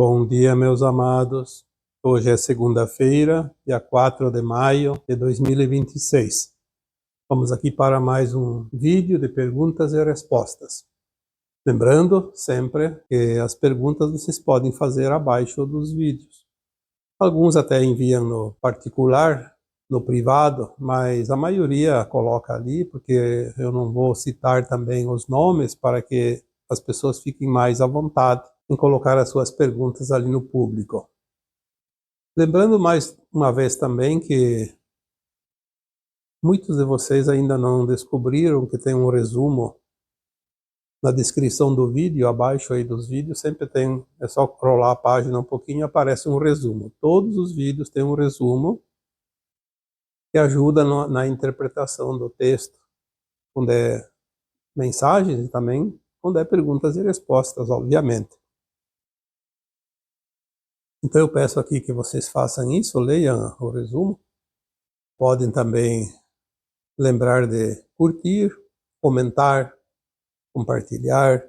Bom dia, meus amados. Hoje é segunda-feira, dia 4 de maio de 2026. Vamos aqui para mais um vídeo de perguntas e respostas. Lembrando sempre que as perguntas vocês podem fazer abaixo dos vídeos. Alguns até enviam no particular, no privado, mas a maioria coloca ali, porque eu não vou citar também os nomes para que as pessoas fiquem mais à vontade em colocar as suas perguntas ali no público. Lembrando mais uma vez também que muitos de vocês ainda não descobriram que tem um resumo na descrição do vídeo, abaixo aí dos vídeos, sempre tem, é só scrollar a página um pouquinho e aparece um resumo. Todos os vídeos têm um resumo que ajuda na interpretação do texto, quando é mensagens e também quando é perguntas e respostas, obviamente. Então eu peço aqui que vocês façam isso, leiam o resumo. Podem também lembrar de curtir, comentar, compartilhar,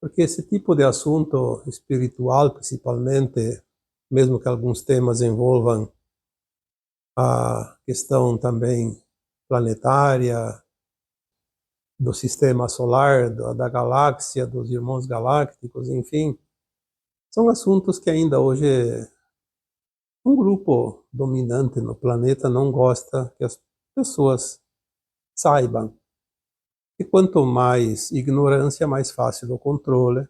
porque esse tipo de assunto espiritual, principalmente, mesmo que alguns temas envolvam a questão também planetária, do sistema solar, da galáxia, dos irmãos galácticos, enfim, são assuntos que ainda hoje um grupo dominante no planeta não gosta que as pessoas saibam. E quanto mais ignorância, mais fácil o controle.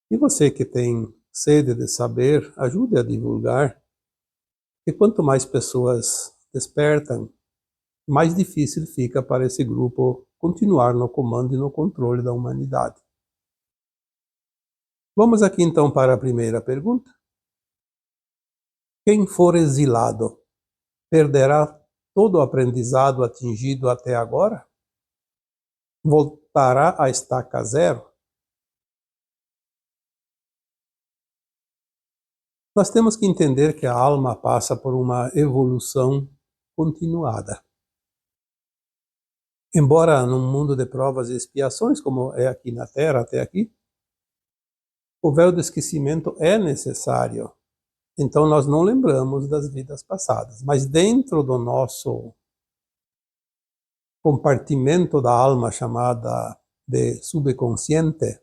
E você que tem sede de saber, ajude a divulgar. E quanto mais pessoas despertam, mais difícil fica para esse grupo continuar no comando e no controle da humanidade. Vamos aqui então para a primeira pergunta. Quem for exilado, perderá todo o aprendizado atingido até agora? Voltará à estaca zero? Nós temos que entender que a alma passa por uma evolução continuada. Embora num mundo de provas e expiações, como é aqui na Terra até aqui, o véu do esquecimento é necessário. Então nós não lembramos das vidas passadas, mas dentro do nosso compartimento da alma chamada de subconsciente,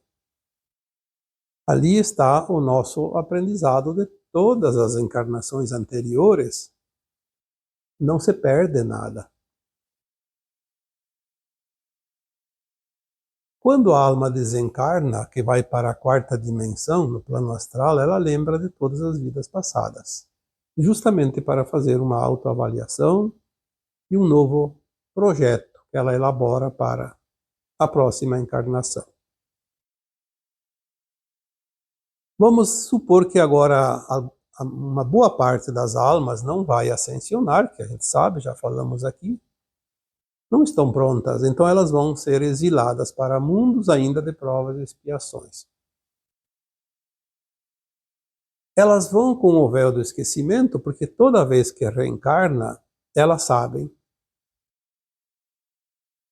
ali está o nosso aprendizado de todas as encarnações anteriores. Não se perde nada. Quando a alma desencarna, que vai para a quarta dimensão, no plano astral, ela lembra de todas as vidas passadas, justamente para fazer uma autoavaliação e um novo projeto que ela elabora para a próxima encarnação. Vamos supor que agora uma boa parte das almas não vai ascensionar, que a gente sabe, já falamos aqui, não estão prontas, então elas vão ser exiladas para mundos ainda de provas e expiações. Elas vão com o véu do esquecimento, porque toda vez que reencarna, elas sabem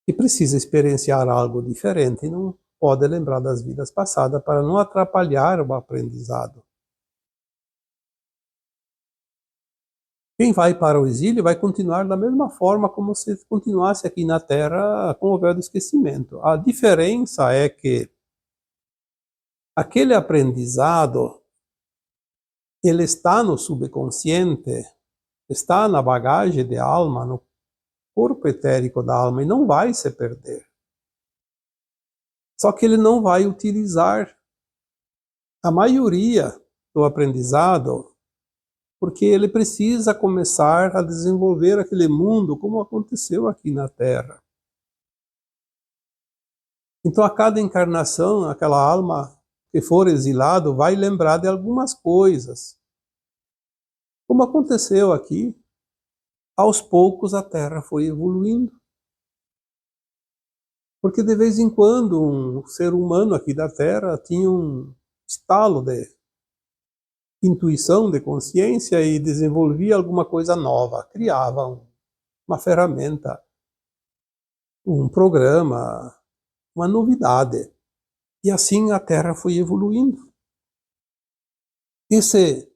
que precisa experienciar algo diferente e não pode lembrar das vidas passadas para não atrapalhar o aprendizado. Quem vai para o exílio vai continuar da mesma forma como se continuasse aqui na Terra com o véu do esquecimento. A diferença é que aquele aprendizado ele está no subconsciente, está na bagagem de alma, no corpo etérico da alma e não vai se perder. Só que ele não vai utilizar a maioria do aprendizado porque ele precisa começar a desenvolver aquele mundo como aconteceu aqui na Terra. Então, a cada encarnação, aquela alma que for exilado vai lembrar de algumas coisas. Como aconteceu aqui, aos poucos a Terra foi evoluindo. Porque de vez em quando um ser humano aqui da Terra tinha um estalo de intuição, de consciência e desenvolvia alguma coisa nova, criava uma ferramenta, um programa, uma novidade. E assim a Terra foi evoluindo. Esse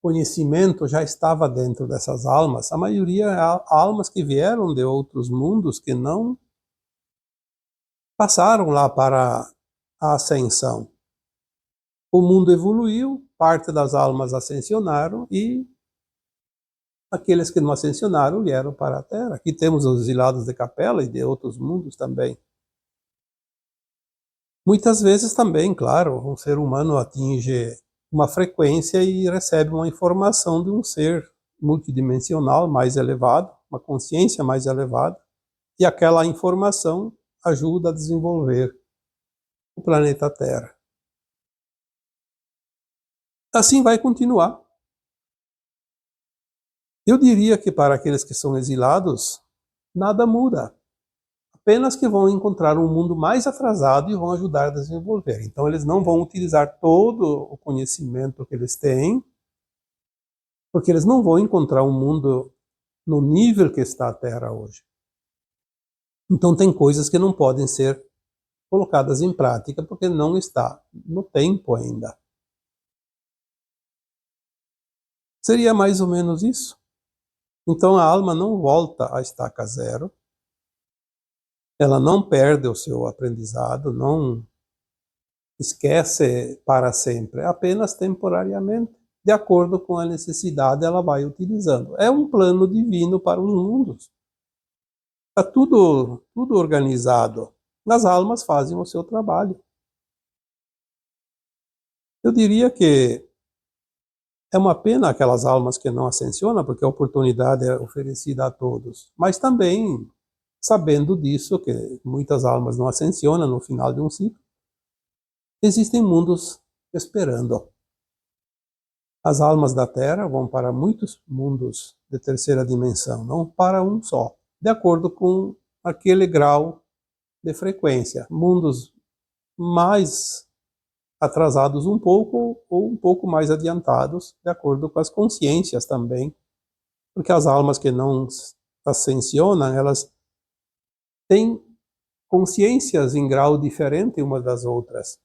conhecimento já estava dentro dessas almas. A maioria é almas que vieram de outros mundos que não passaram lá para a ascensão. O mundo evoluiu, parte das almas ascensionaram e aqueles que não ascensionaram vieram para a Terra. Aqui temos os exilados de Capela e de outros mundos também. Muitas vezes também, claro, um ser humano atinge uma frequência e recebe uma informação de um ser multidimensional mais elevado, uma consciência mais elevada, e aquela informação ajuda a desenvolver o planeta Terra. Assim vai continuar. Eu diria que para aqueles que são exilados, nada muda. Apenas que vão encontrar um mundo mais atrasado e vão ajudar a desenvolver. Então eles não vão utilizar todo o conhecimento que eles têm, porque eles não vão encontrar um mundo no nível que está a Terra hoje. Então tem coisas que não podem ser colocadas em prática, porque não está no tempo ainda. Seria mais ou menos isso. Então a alma não volta à estaca zero, ela não perde o seu aprendizado, não esquece para sempre, apenas temporariamente, de acordo com a necessidade ela vai utilizando. É um plano divino para os mundos. Está tudo organizado. As almas fazem o seu trabalho. Eu diria que é uma pena aquelas almas que não ascensionam, porque a oportunidade é oferecida a todos. Mas também, sabendo disso, que muitas almas não ascensionam no final de um ciclo, existem mundos esperando. As almas da Terra vão para muitos mundos de terceira dimensão, não para um só, de acordo com aquele grau de frequência. Mundos mais atrasados um pouco ou um pouco mais adiantados, de acordo com as consciências também, porque as almas que não ascensionam, elas têm consciências em grau diferente umas das outras.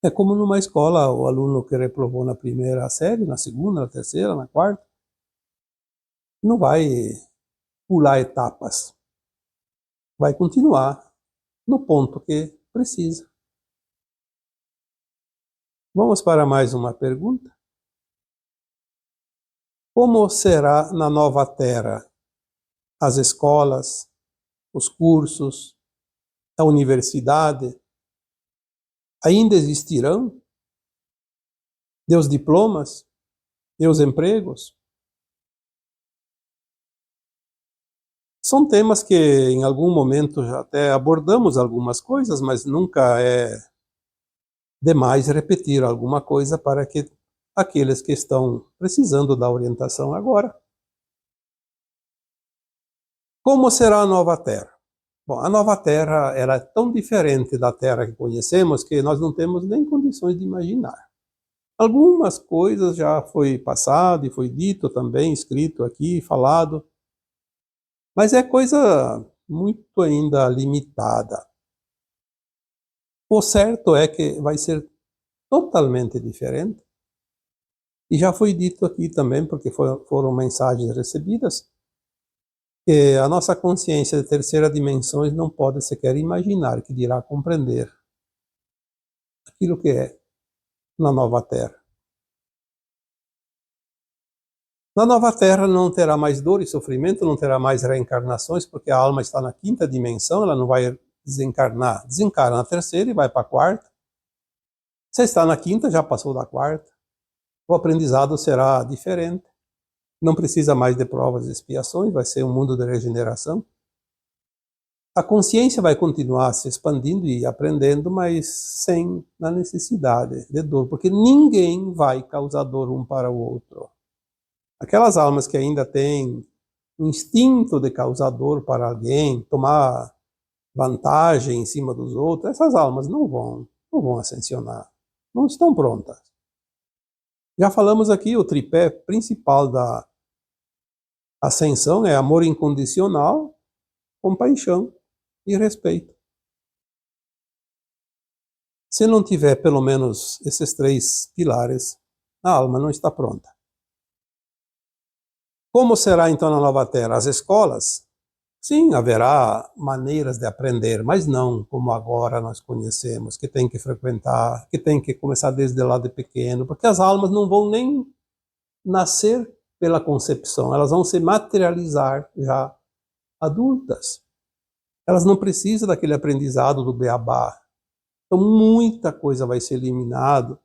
É como numa escola, o aluno que reprovou na primeira série, na segunda, na terceira, na quarta, não vai pular etapas. Vai continuar no ponto que precisa. Vamos para mais uma pergunta. Como será na nova Terra? As escolas, os cursos, a universidade ainda existirão? E os diplomas? E os empregos? São temas que em algum momento já até abordamos algumas coisas, mas nunca é demais repetir alguma coisa para que aqueles que estão precisando da orientação agora. Como será a nova Terra? Bom, a nova Terra ela é tão diferente da Terra que conhecemos que nós não temos nem condições de imaginar. Algumas coisas já foi passado e foi dito também, escrito aqui, falado, mas é coisa muito ainda limitada. O certo é que vai ser totalmente diferente, e já foi dito aqui também, porque foram mensagens recebidas, que a nossa consciência de terceira dimensão não pode sequer imaginar, que dirá compreender aquilo que é na nova Terra. Na nova Terra não terá mais dor e sofrimento, não terá mais reencarnações, porque a alma está na quinta dimensão, ela não vai desencarnar. Desencarna na terceira e vai para a quarta. Você está na quinta, já passou da quarta. O aprendizado será diferente. Não precisa mais de provas e expiações, vai ser um mundo de regeneração. A consciência vai continuar se expandindo e aprendendo, mas sem a necessidade de dor, porque ninguém vai causar dor um para o outro. Aquelas almas que ainda têm um instinto de causar dor para alguém, tomar vantagem em cima dos outros, essas almas não vão ascensionar, não estão prontas. Já falamos aqui, o tripé principal da ascensão é amor incondicional, compaixão e respeito. Se não tiver pelo menos esses três pilares, A alma não está pronta. Como será então na nova terra? As escolas? Sim, haverá maneiras de aprender, mas não como agora nós conhecemos, que tem que frequentar, que tem que começar desde lá de pequeno, porque as almas não vão nem nascer pela concepção, elas vão se materializar já adultas. Elas não precisam daquele aprendizado do beabá. Então muita coisa vai ser eliminada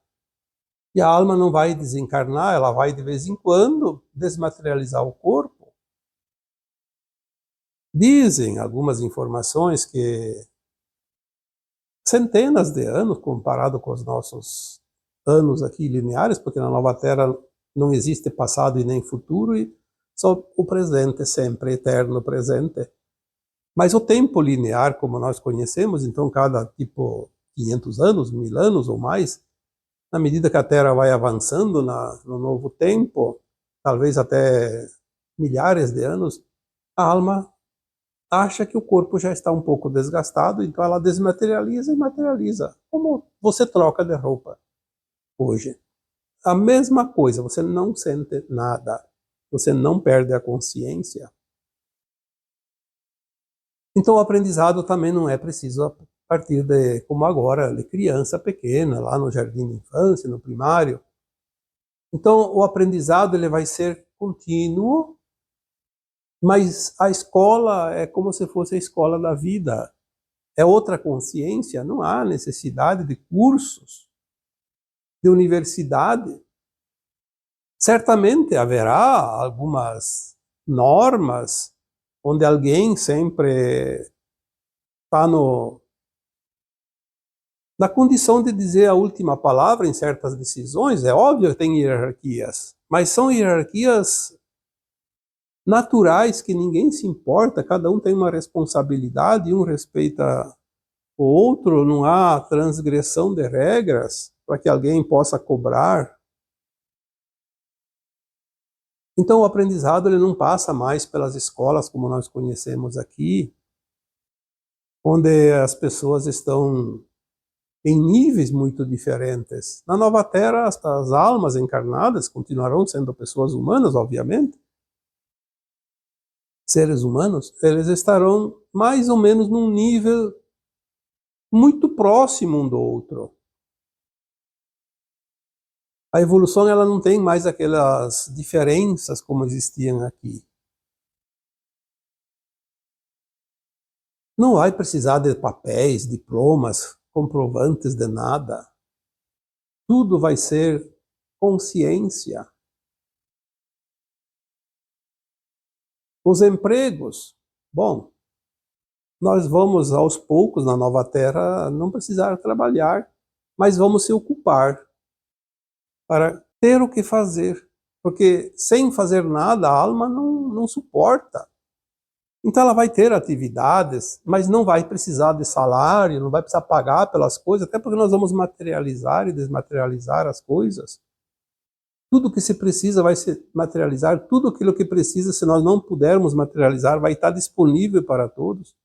e a alma não vai desencarnar, ela vai de vez em quando desmaterializar o corpo. Dizem algumas informações que centenas de anos, comparado com os nossos anos aqui lineares, porque na Nova Terra não existe passado e nem futuro, e só o presente sempre, eterno presente. Mas o tempo linear, como nós conhecemos, então cada tipo 500 anos, 1000 anos ou mais, na medida que a Terra vai avançando no novo tempo, talvez até milhares de anos, a alma acha que o corpo já está um pouco desgastado, então ela desmaterializa e materializa. Como você troca de roupa hoje. A mesma coisa, você não sente nada, você não perde a consciência. Então o aprendizado também não é preciso a partir de, como agora, de criança pequena, lá no jardim de infância, no primário. Então o aprendizado ele vai ser contínuo, mas a escola é como se fosse a escola da vida. É outra consciência, não há necessidade de cursos, de universidade. Certamente haverá algumas normas onde alguém sempre está na condição de dizer a última palavra em certas decisões. É óbvio que tem hierarquias, mas são hierarquias naturais que ninguém se importa, cada um tem uma responsabilidade, um respeita o outro, não há transgressão de regras para que alguém possa cobrar. Então o aprendizado ele não passa mais pelas escolas como nós conhecemos aqui, onde as pessoas estão em níveis muito diferentes. Na Nova Terra, as almas encarnadas continuarão sendo pessoas humanas, obviamente, seres humanos, eles estarão mais ou menos num nível muito próximo um do outro. A evolução ela não tem mais aquelas diferenças como existiam aqui. Não vai precisar de papéis, diplomas, comprovantes de nada. Tudo vai ser consciência. Os empregos, bom, nós vamos aos poucos na Nova Terra não precisar trabalhar, mas vamos se ocupar para ter o que fazer, porque sem fazer nada a alma não suporta. Então ela vai ter atividades, mas não vai precisar de salário, não vai precisar pagar pelas coisas, até porque nós vamos materializar e desmaterializar as coisas. Tudo que se precisa vai se materializar, tudo aquilo que precisa, se nós não pudermos materializar, vai estar disponível para todos.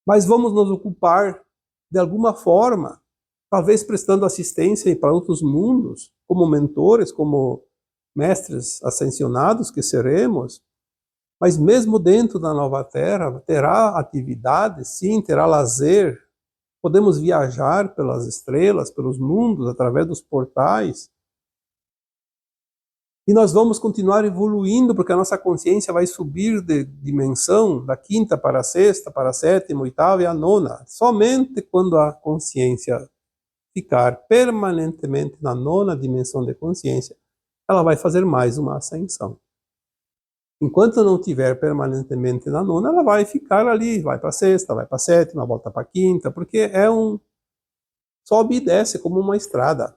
Mas vamos nos ocupar de alguma forma, talvez prestando assistência para outros mundos, como mentores, como mestres ascensionados que seremos. Mas mesmo dentro da Nova Terra, terá atividade, sim, terá lazer. Podemos viajar pelas estrelas, pelos mundos, através dos portais. E nós vamos continuar evoluindo, porque a nossa consciência vai subir de dimensão, da quinta para a sexta, para a sétima, oitava e a nona. Somente quando a consciência ficar permanentemente na nona dimensão de consciência, ela vai fazer mais uma ascensão. Enquanto não estiver permanentemente na nona, ela vai ficar ali, vai para a sexta, vai para a sétima, volta para a quinta, porque é sobe e desce como uma estrada,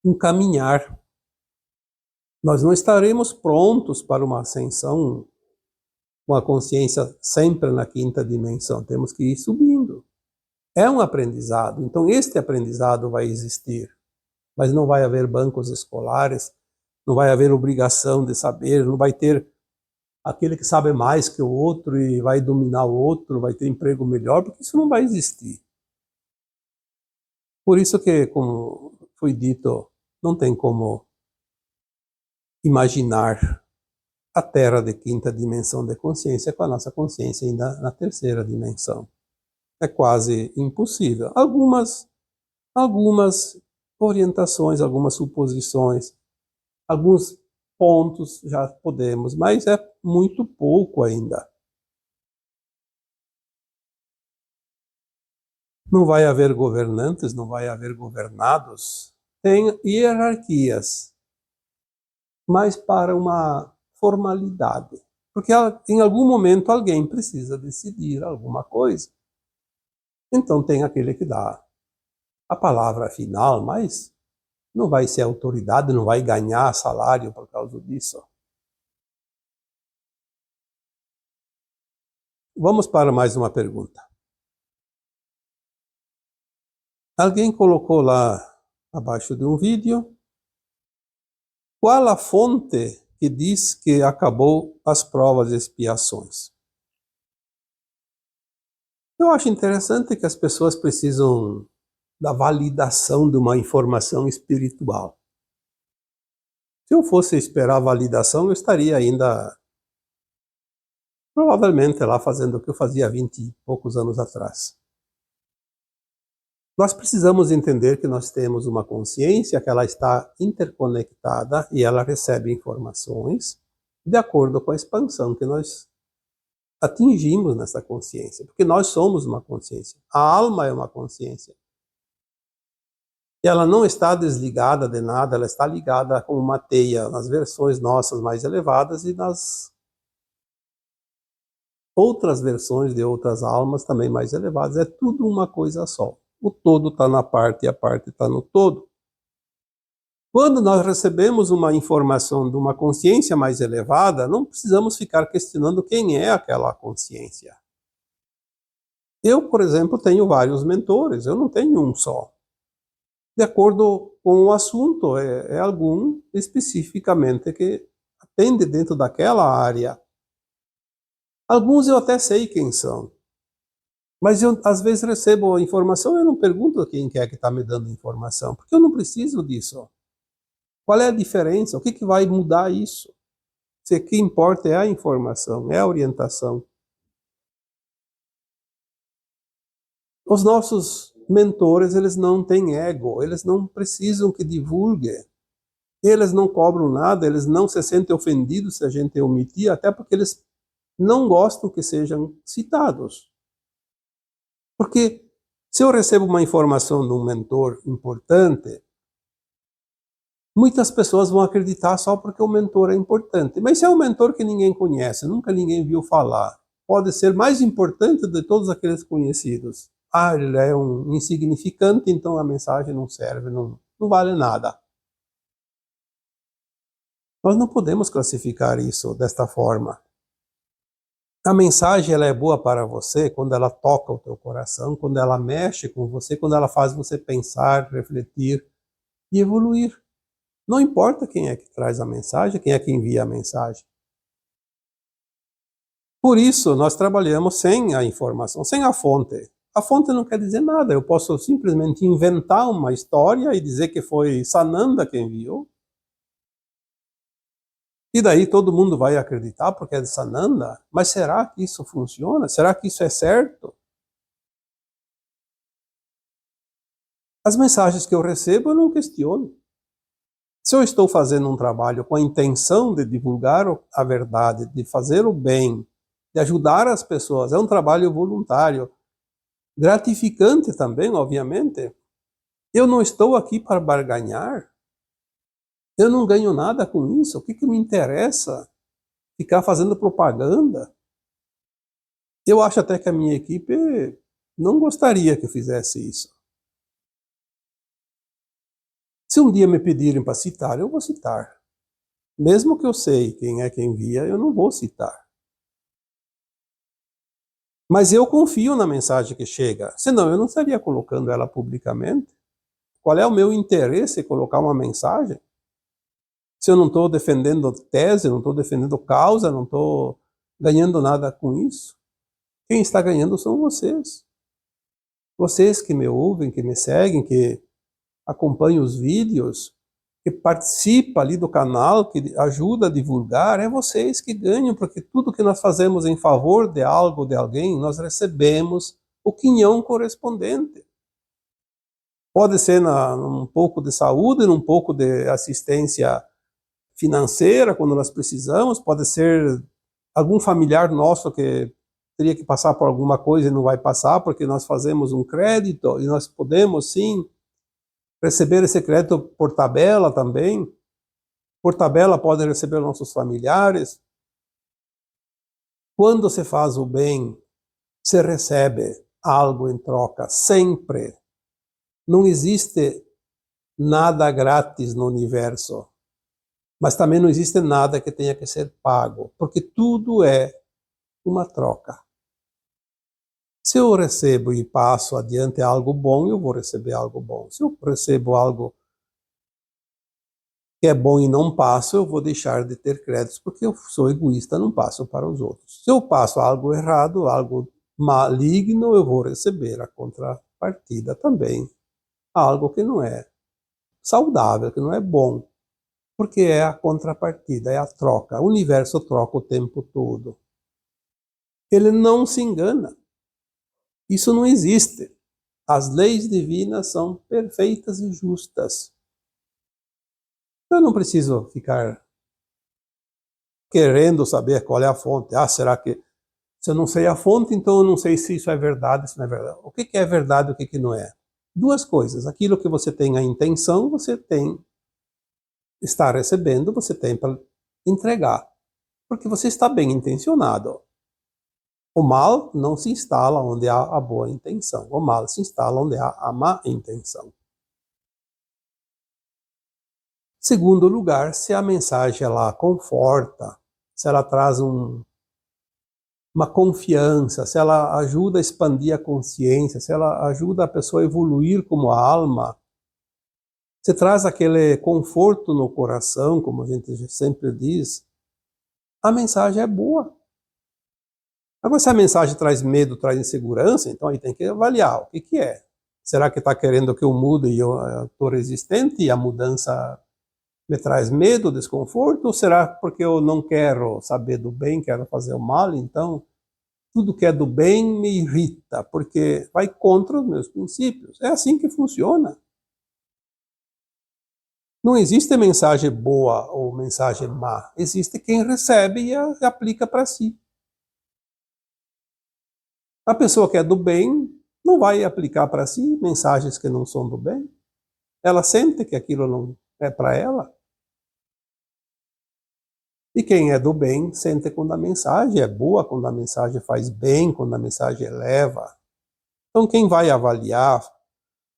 um caminhar. Nós não estaremos prontos para uma ascensão com a consciência sempre na quinta dimensão, temos que ir subindo. É um aprendizado, então este aprendizado vai existir, mas não vai haver bancos escolares, não vai haver obrigação de saber, não vai ter aquele que sabe mais que o outro e vai dominar o outro, vai ter emprego melhor, porque isso não vai existir. Por isso que, como foi dito, não tem como imaginar a Terra de quinta dimensão de consciência com a nossa consciência ainda na terceira dimensão. É quase impossível. Algumas orientações, algumas suposições, alguns pontos já podemos, mas é muito pouco ainda. Não vai haver governantes, não vai haver governados. Tem hierarquias, mas para uma formalidade. Porque em algum momento alguém precisa decidir alguma coisa. Então tem aquele que dá a palavra final, mas não vai ser autoridade, não vai ganhar salário por causa disso. Vamos para mais uma pergunta. Alguém colocou lá abaixo de um vídeo: qual a fonte que diz que acabou as provas e expiações? Eu acho interessante que as pessoas precisam da validação de uma informação espiritual. Se eu fosse esperar a validação, eu estaria ainda, provavelmente, lá fazendo o que eu fazia há 20 e poucos anos atrás. Nós precisamos entender que nós temos uma consciência, que ela está interconectada e ela recebe informações de acordo com a expansão que nós atingimos nessa consciência, porque nós somos uma consciência. A alma é uma consciência. E ela não está desligada de nada, ela está ligada com uma teia nas versões nossas mais elevadas e nas outras versões de outras almas também mais elevadas. É tudo uma coisa só. O todo está na parte e a parte está no todo. Quando nós recebemos uma informação de uma consciência mais elevada, não precisamos ficar questionando quem é aquela consciência. Eu, por exemplo, tenho vários mentores, eu não tenho um só. De acordo com o assunto, é algum especificamente que atende dentro daquela área. Alguns eu até sei quem são. Mas eu, às vezes, recebo a informação e eu não pergunto quem é que está me dando informação, porque eu não preciso disso. Qual é a diferença? O que vai mudar isso? Se o que importa é a informação, é a orientação. Os nossos mentores, eles não têm ego, eles não precisam que divulgue. Eles não cobram nada, eles não se sentem ofendidos se a gente omitir, até porque eles não gostam que sejam citados. Porque se eu recebo uma informação de um mentor importante, muitas pessoas vão acreditar só porque o mentor é importante. Mas se é um mentor que ninguém conhece, nunca ninguém viu falar, pode ser mais importante de todos aqueles conhecidos. Ah, ele é um insignificante, então a mensagem não serve, não vale nada. Nós não podemos classificar isso desta forma. A mensagem ela é boa para você quando ela toca o teu coração, quando ela mexe com você, quando ela faz você pensar, refletir e evoluir. Não importa quem é que traz a mensagem, quem é que envia a mensagem. Por isso, nós trabalhamos sem a informação, sem a fonte. A fonte não quer dizer nada, eu posso simplesmente inventar uma história e dizer que foi Sananda quem enviou. E daí todo mundo vai acreditar porque é de Sananda? Mas será que isso funciona? Será que isso é certo? As mensagens que eu recebo eu não questiono. Se eu estou fazendo um trabalho com a intenção de divulgar a verdade, de fazer o bem, de ajudar as pessoas, é um trabalho voluntário, gratificante também, obviamente. Eu não estou aqui para barganhar. Eu não ganho nada com isso. O que me interessa? Ficar fazendo propaganda? Eu acho até que a minha equipe não gostaria que eu fizesse isso. Se um dia me pedirem para citar, eu vou citar. Mesmo que eu sei quem é que envia, eu não vou citar. Mas eu confio na mensagem que chega. Senão eu não estaria colocando ela publicamente. Qual é o meu interesse em colocar uma mensagem? Se eu não estou defendendo tese, não estou defendendo causa, não estou ganhando nada com isso, quem está ganhando são vocês. Vocês que me ouvem, que me seguem, que acompanham os vídeos, que participa ali do canal, que ajuda a divulgar, é vocês que ganham, porque tudo que nós fazemos em favor de algo, de alguém, nós recebemos o quinhão correspondente. Pode ser num pouco de saúde, num pouco de assistência financeira, quando nós precisamos, pode ser algum familiar nosso que teria que passar por alguma coisa e não vai passar, porque nós fazemos um crédito, e nós podemos, sim, receber esse crédito por tabela também. Por tabela pode receber nossos familiares. Quando se faz o bem, se recebe algo em troca, sempre. Não existe nada grátis no universo, mas também não existe nada que tenha que ser pago, porque tudo é uma troca. Se eu recebo e passo adiante algo bom, eu vou receber algo bom. Se eu recebo algo que é bom e não passo, eu vou deixar de ter créditos, porque eu sou egoísta, não passo para os outros. Se eu passo algo errado, algo maligno, eu vou receber a contrapartida também. Algo que não é saudável, que não é bom, porque é a contrapartida, é a troca. O universo troca o tempo todo. Ele não se engana. Isso não existe. As leis divinas são perfeitas e justas. Eu não preciso ficar querendo saber qual é a fonte. Ah, será que... Se eu não sei a fonte, então eu não sei se isso é verdade, se não é verdade. O que é verdade e o que não é? Duas coisas. Aquilo que você tem a intenção, você tem... está recebendo, você tem para entregar. Porque você está bem intencionado. O mal não se instala onde há a boa intenção. O mal se instala onde há a má intenção. Segundo lugar, se a mensagem ela conforta, se ela traz uma confiança, se ela ajuda a expandir a consciência, se ela ajuda a pessoa a evoluir como alma, se traz aquele conforto no coração, como a gente sempre diz, a mensagem é boa. Agora, se a mensagem traz medo, traz insegurança, então aí tem que avaliar o que é. Será que está querendo que eu mude e eu estou resistente e a mudança me traz medo, desconforto? Ou será porque eu não quero saber do bem, quero fazer o mal? Então, tudo que é do bem me irrita, porque vai contra os meus princípios. É assim que funciona. Não existe mensagem boa ou mensagem má. Existe quem recebe e aplica para si. A pessoa que é do bem não vai aplicar para si mensagens que não são do bem. Ela sente que aquilo não é para ela. E quem é do bem sente quando a mensagem é boa, quando a mensagem faz bem, quando a mensagem eleva. Então quem vai avaliar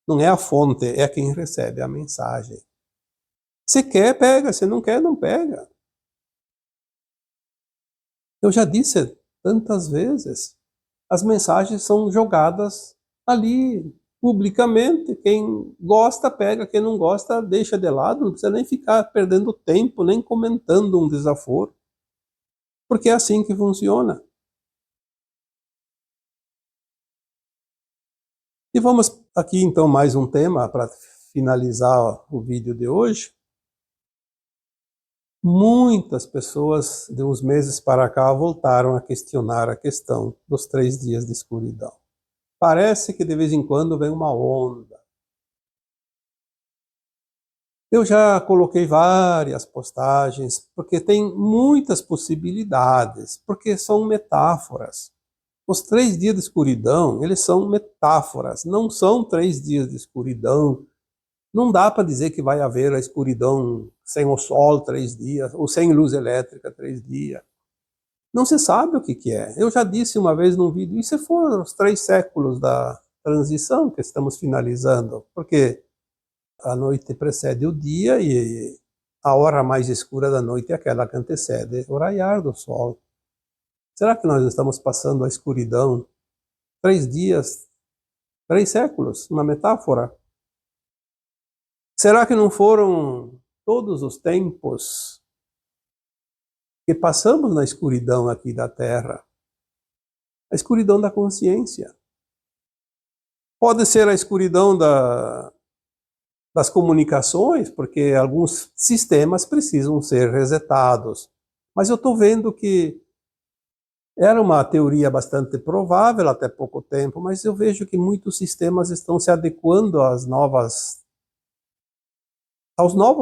não é a fonte, é quem recebe a mensagem. Se quer, pega. Se não quer, não pega. Eu já disse tantas vezes, as mensagens são jogadas ali publicamente. Quem gosta, pega. Quem não gosta, deixa de lado. Não precisa nem ficar perdendo tempo, nem comentando um desaforo. Porque é assim que funciona. E vamos aqui então mais um tema para finalizar o vídeo de hoje. Muitas pessoas de uns meses para cá voltaram a questionar a questão dos 3 dias de escuridão. Parece que de vez em quando vem uma onda. Eu já coloquei várias postagens, porque tem muitas possibilidades, porque são metáforas. Os 3 dias de escuridão, eles são metáforas, não são 3 dias de escuridão. Não dá para dizer que vai haver a escuridão sem o sol 3 dias, ou sem luz elétrica 3 dias. Não se sabe o que é. Eu já disse uma vez num vídeo, e se for os 3 séculos da transição que estamos finalizando? Porque a noite precede o dia e a hora mais escura da noite é aquela que antecede o raiar do sol. Será que nós estamos passando a escuridão 3 dias, 3 séculos? Uma metáfora? Será que não foram todos os tempos que passamos na escuridão aqui da Terra? A escuridão da consciência. Pode ser a escuridão da das comunicações, porque alguns sistemas precisam ser resetados. Mas eu estou vendo que era uma teoria bastante provável até pouco tempo, mas eu vejo que muitos sistemas estão se adequando aos novos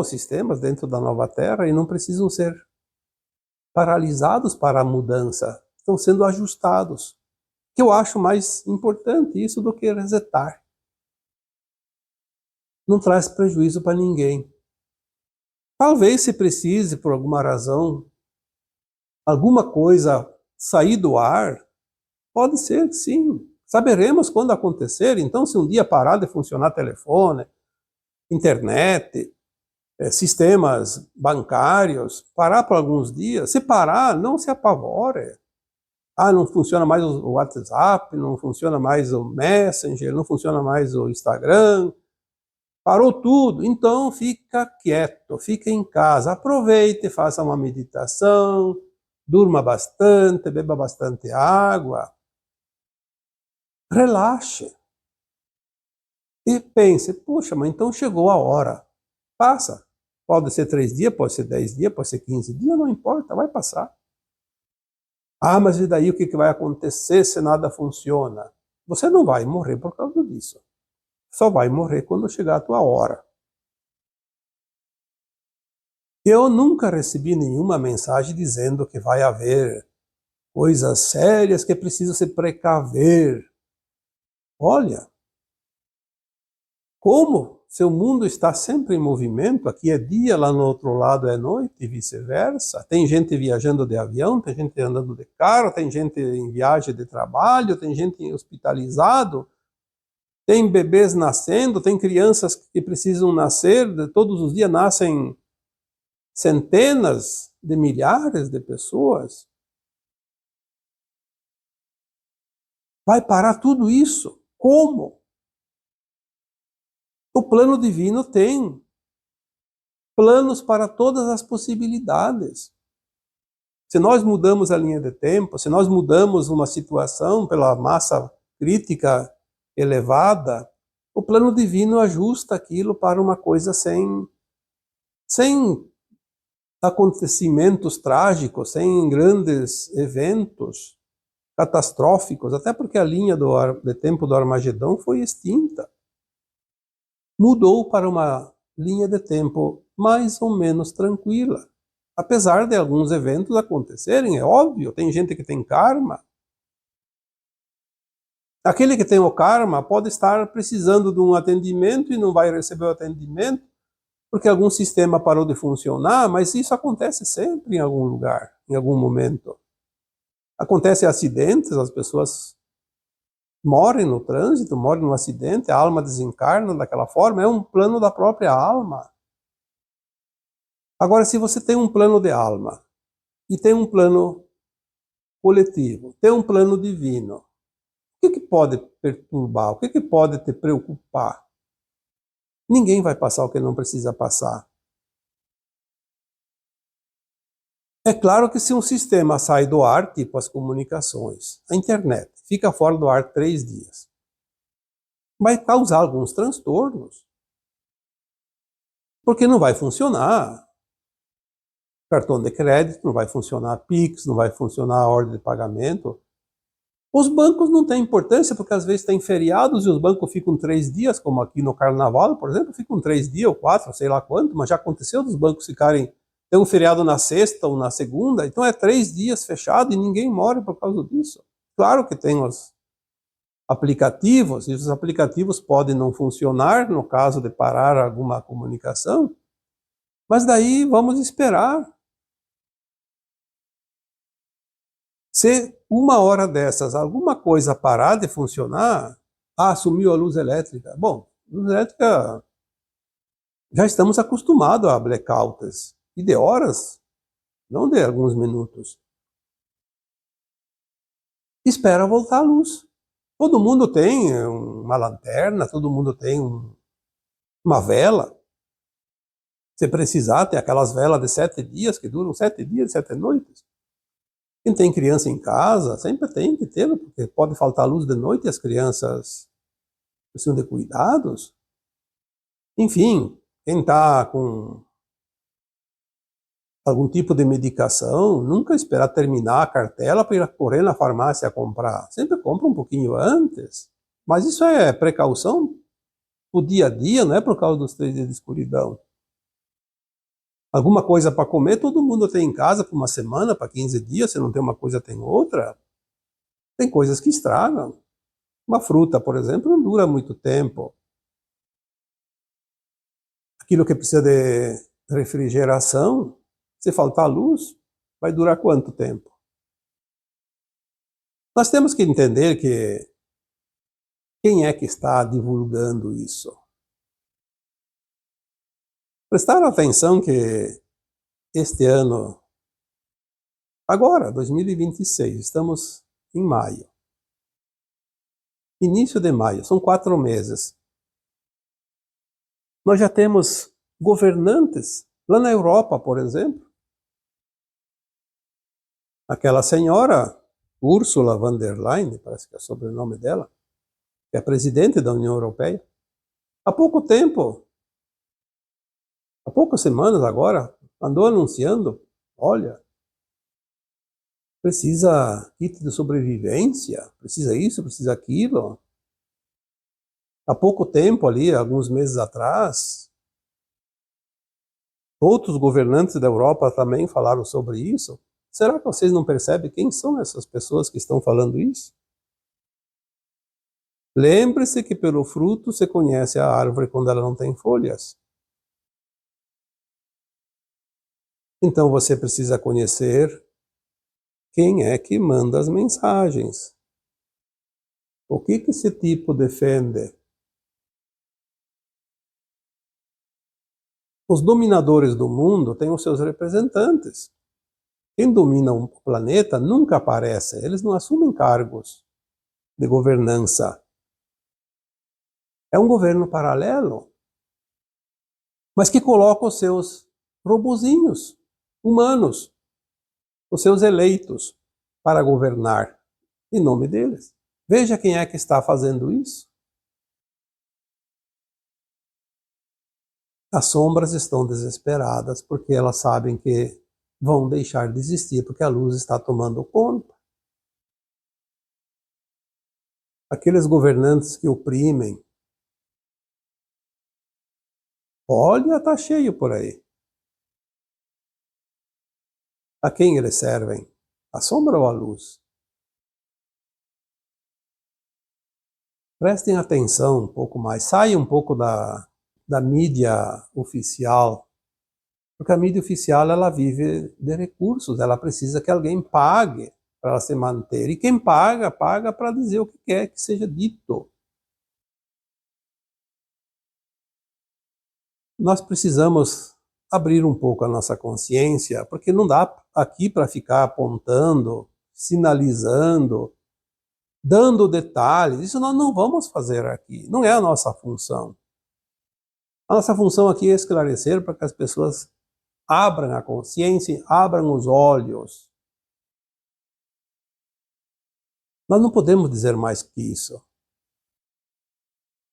sistemas dentro da nova Terra e não precisam ser paralisados para a mudança, estão sendo ajustados. Que eu acho mais importante isso do que resetar. Não traz prejuízo para ninguém. Talvez se precise, por alguma razão, alguma coisa sair do ar, pode ser, sim. Saberemos quando acontecer. Então, se um dia parar de funcionar telefone, internet, sistemas bancários, parar por alguns dias, se parar, não se apavore. Ah, não funciona mais o WhatsApp, não funciona mais o Messenger, não funciona mais o Instagram, parou tudo. Então fica quieto, fica em casa, aproveite, faça uma meditação, durma bastante, beba bastante água, relaxe. E pense, puxa, mas então chegou a hora, passa. Pode ser 3 dias, pode ser 10 dias, pode ser 15 dias, não importa, vai passar. Ah, mas e daí o que vai acontecer se nada funciona? Você não vai morrer por causa disso. Só vai morrer quando chegar a tua hora. Eu nunca recebi nenhuma mensagem dizendo que vai haver coisas sérias que é preciso se precaver. Olha, como seu mundo está sempre em movimento, aqui é dia, lá no outro lado é noite e vice-versa. Tem gente viajando de avião, tem gente andando de carro, tem gente em viagem de trabalho, tem gente hospitalizado, tem bebês nascendo, tem crianças que precisam nascer, todos os dias nascem centenas de milhares de pessoas. Vai parar tudo isso? Como? O plano divino tem planos para todas as possibilidades. Se nós mudamos a linha de tempo, se nós mudamos uma situação pela massa crítica elevada, o plano divino ajusta aquilo para uma coisa sem acontecimentos trágicos, sem grandes eventos catastróficos, até porque a linha de tempo do Armagedão foi extinta. Mudou para uma linha de tempo mais ou menos tranquila. Apesar de alguns eventos acontecerem, é óbvio, tem gente que tem karma. Aquele que tem o karma pode estar precisando de um atendimento e não vai receber o atendimento porque algum sistema parou de funcionar, mas isso acontece sempre em algum lugar, em algum momento. Acontecem acidentes, as pessoas morrem no trânsito, morrem no acidente, a alma desencarna daquela forma, é um plano da própria alma. Agora, se você tem um plano de alma e tem um plano coletivo, tem um plano divino, o que pode perturbar? O que pode te preocupar? Ninguém vai passar o que não precisa passar. É claro que se um sistema sai do ar, tipo as comunicações, a internet, fica fora do ar 3 dias, vai causar alguns transtornos, porque não vai funcionar. Cartão de crédito, não vai funcionar Pix, não vai funcionar a ordem de pagamento. Os bancos não têm importância, porque às vezes tem feriados e os bancos ficam 3 dias, como aqui no Carnaval, por exemplo, ficam 3 dias ou 4, sei lá quanto, mas já aconteceu dos bancos ficarem, tem um feriado na sexta ou na segunda, então é 3 dias fechado e ninguém morre por causa disso. Claro que tem os aplicativos, e os aplicativos podem não funcionar no caso de parar alguma comunicação, mas daí vamos esperar. Se uma hora dessas alguma coisa parar de funcionar, sumiu a luz elétrica. Bom, luz elétrica, já estamos acostumados a blackouts, e de horas, não de alguns minutos. Espera voltar a luz. Todo mundo tem uma lanterna, todo mundo tem uma vela. Se precisar, tem aquelas velas de 7 dias, que duram 7 dias, 7 noites. Quem tem criança em casa, sempre tem que ter, porque pode faltar luz de noite e as crianças precisam de cuidados. Enfim, quem está com algum tipo de medicação, nunca esperar terminar a cartela para ir correr na farmácia comprar. Sempre compra um pouquinho antes. Mas isso é precaução pro dia a dia, não é por causa dos 3 dias de escuridão. Alguma coisa para comer, todo mundo tem em casa por uma semana, para 15 dias, se não tem uma coisa, tem outra. Tem coisas que estragam. Uma fruta, por exemplo, não dura muito tempo. Aquilo que precisa de refrigeração, se faltar luz, vai durar quanto tempo? Nós temos que entender que quem é que está divulgando isso? Prestar atenção que este ano, agora, 2026, estamos em maio. Início de maio, são 4 meses. Nós já temos governantes, lá na Europa, por exemplo. Aquela senhora, Ursula von der Leyen, parece que é o sobrenome dela, que é presidente da União Europeia. Há pouco tempo, há poucas semanas agora, andou anunciando, olha, precisa kit de sobrevivência, precisa isso, precisa aquilo. Há pouco tempo ali, alguns meses atrás, outros governantes da Europa também falaram sobre isso. Será que vocês não percebem quem são essas pessoas que estão falando isso? Lembre-se que pelo fruto você conhece a árvore quando ela não tem folhas. Então você precisa conhecer quem é que manda as mensagens. O que esse tipo defende? Os dominadores do mundo têm os seus representantes. Quem domina o planeta nunca aparece, eles não assumem cargos de governança. É um governo paralelo, mas que coloca os seus robozinhos humanos, os seus eleitos, para governar em nome deles. Veja quem é que está fazendo isso. As sombras estão desesperadas porque elas sabem que vão deixar de existir porque a luz está tomando conta. Aqueles governantes que oprimem, olha, está cheio por aí. A quem eles servem? A sombra ou a luz? Prestem atenção um pouco mais. Saiam um pouco da mídia oficial, porque a mídia oficial ela vive de recursos, ela precisa que alguém pague para ela se manter. E quem paga, paga para dizer o que quer que seja dito. Nós precisamos abrir um pouco a nossa consciência, porque não dá aqui para ficar apontando, sinalizando, dando detalhes. Isso nós não vamos fazer aqui, não é a nossa função. A nossa função aqui é esclarecer para que as pessoas abram a consciência, abram os olhos. Nós não podemos dizer mais que isso.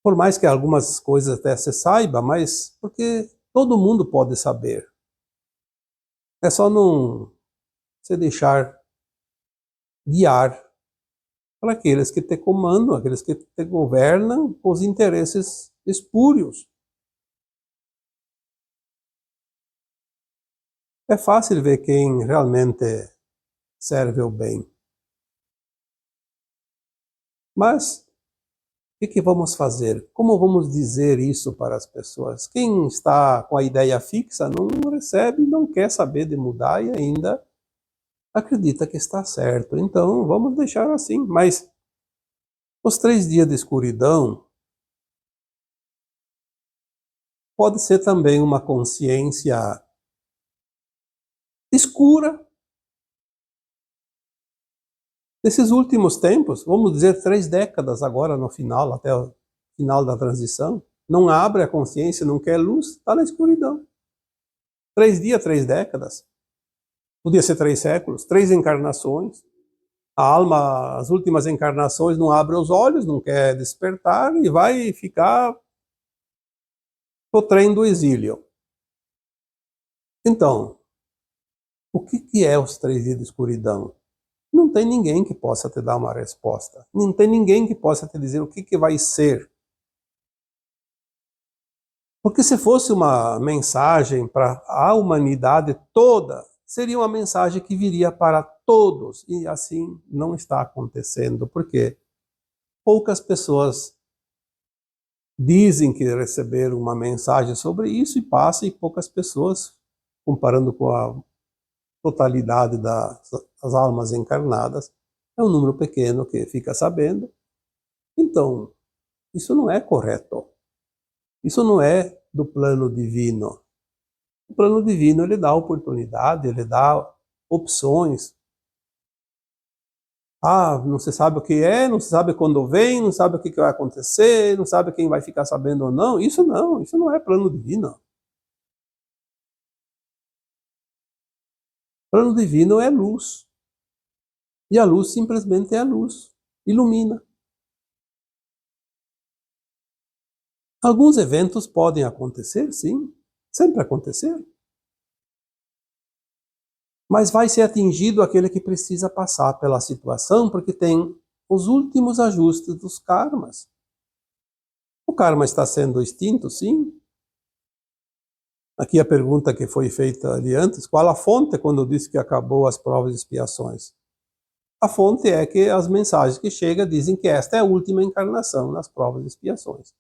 Por mais que algumas coisas até se saiba, mas porque todo mundo pode saber. É só não se deixar guiar por aqueles que te comandam, aqueles que te governam com os interesses espúrios. É fácil ver quem realmente serve o bem. Mas o que vamos fazer? Como vamos dizer isso para as pessoas? Quem está com a ideia fixa não recebe, não quer saber de mudar e ainda acredita que está certo. Então vamos deixar assim. Mas os 3 dias de escuridão pode ser também uma consciência escura desses últimos tempos, vamos dizer 3 décadas agora no final, até o final da transição. Não abre a consciência, não quer luz, está na escuridão. 3 dias, 3 décadas. Podia ser 3 séculos, 3 encarnações. A alma, as últimas encarnações, não abre os olhos, não quer despertar e vai ficar o trem do exílio. Então, o que é os 3 dias de escuridão? Não tem ninguém que possa te dar uma resposta. Não tem ninguém que possa te dizer o que vai ser. Porque se fosse uma mensagem para a humanidade toda, seria uma mensagem que viria para todos. E assim não está acontecendo. Por quê? Poucas pessoas dizem que receberam uma mensagem sobre isso e passa, e poucas pessoas, comparando com a totalidade das almas encarnadas, é um número pequeno que fica sabendo. Então, isso não é correto. Isso não é do plano divino. O plano divino, ele dá oportunidade, ele dá opções. Ah, não se sabe o que é, não se sabe quando vem, não sabe o que vai acontecer, não sabe quem vai ficar sabendo ou não. Isso não é plano divino. Plano divino é luz. E a luz simplesmente é a luz. Ilumina. Alguns eventos podem acontecer, sim. Sempre aconteceram. Mas vai ser atingido aquele que precisa passar pela situação, porque tem os últimos ajustes dos karmas. O karma está sendo extinto, sim. Aqui a pergunta que foi feita ali antes: qual a fonte quando eu disse que acabou as provas e expiações? A fonte é que as mensagens que chegam dizem que esta é a última encarnação nas provas e expiações.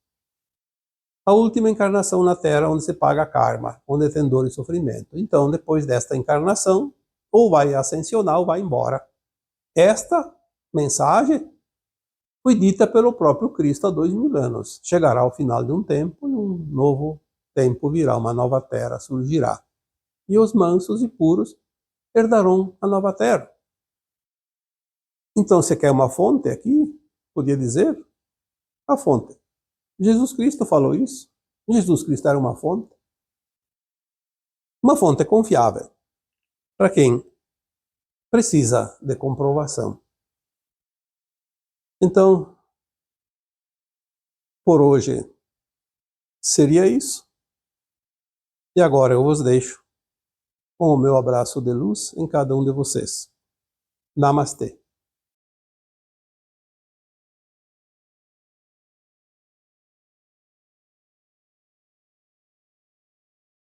A última encarnação na Terra onde se paga karma, onde tem dor e sofrimento. Então, depois desta encarnação, ou vai ascensionar ou vai embora. Esta mensagem foi dita pelo próprio Cristo há 2000 anos. Chegará ao final de um tempo e um novo tempo virá, uma nova terra surgirá. E os mansos e puros herdarão a nova terra. Então, você quer uma fonte aqui? Podia dizer? A fonte. Jesus Cristo falou isso. Jesus Cristo era uma fonte. Uma fonte confiável. Para quem precisa de comprovação. Então, por hoje, seria isso. E agora eu vos deixo com o meu abraço de luz em cada um de vocês. Namastê.